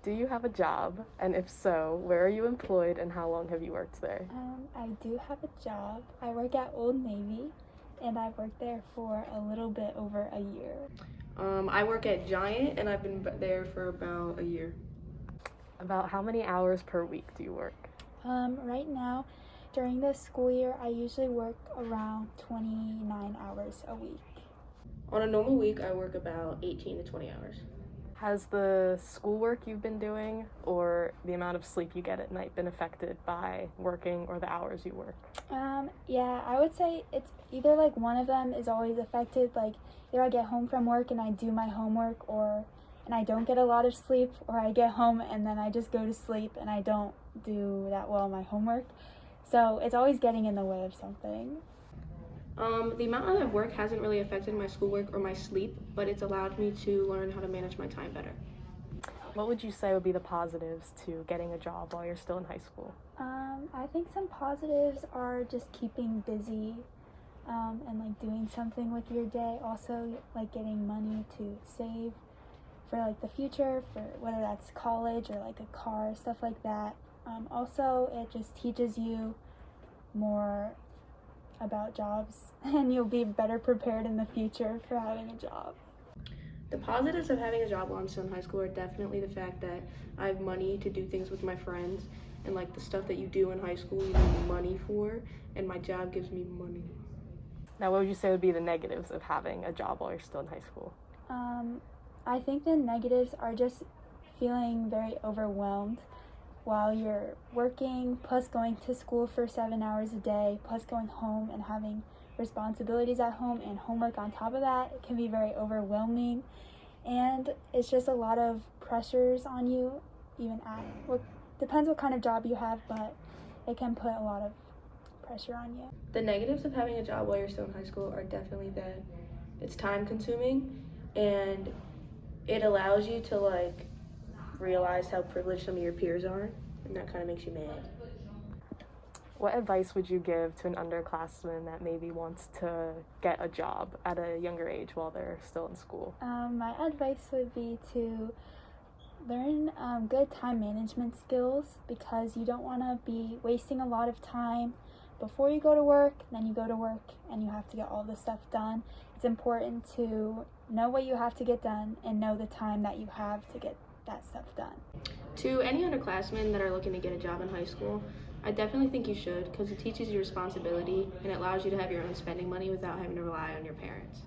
Do you have a job? And if so, where are you employed and how long have you worked there? I do have a job. I work at Old Navy, and I've worked there for a little bit over a year. I work at Giant, and I've been there for about a year. About how many hours per week do you work? Right now, during the school year, I usually work around 29 hours a week. On a normal week, I work about 18 to 20 hours. Has the schoolwork you've been doing or the amount of sleep you get at night been affected by working or the hours you work? Yeah, I would say it's either like one of them is always affected, like either I get home from work and I do my homework and I don't get a lot of sleep, or I get home and then I just go to sleep and I don't do that well on my homework. So it's always getting in the way of something. The amount of work hasn't really affected my schoolwork or my sleep, but it's allowed me to learn how to manage my time better. What would you say would be the positives to getting a job while you're still in high school? I think some positives are just keeping busy, and like doing something with your day. Also, like getting money to save for like the future, for whether that's college or like a car, stuff like that. Also, it just teaches you more about jobs and you'll be better prepared in the future for having a job. The positives of having a job while I'm still in high school are definitely the fact that I have money to do things with my friends, and like the stuff that you do in high school you need money for, and my job gives me money. Now, what would you say would be the negatives of having a job while you're still in high school? I think the negatives are just feeling very overwhelmed while you're working, plus going to school for 7 hours a day, plus going home and having responsibilities at home and homework on top of that. It can be very overwhelming, and it's just a lot of pressures on you, even at what depends what kind of job you have, but it can put a lot of pressure on you. The negatives of having a job while you're still in high school are definitely that it's time consuming, and it allows you to like realize how privileged some of your peers are, and that kind of makes you mad. What advice would you give to an underclassman that maybe wants to get a job at a younger age while they're still in school? My advice would be to learn good time management skills, because you don't want to be wasting a lot of time before you go to work, then you go to work and you have to get all this stuff done. It's important to know what you have to get done and know the time that you have to get that stuff done. To any underclassmen that are looking to get a job in high school, I definitely think you should, because it teaches you responsibility and it allows you to have your own spending money without having to rely on your parents.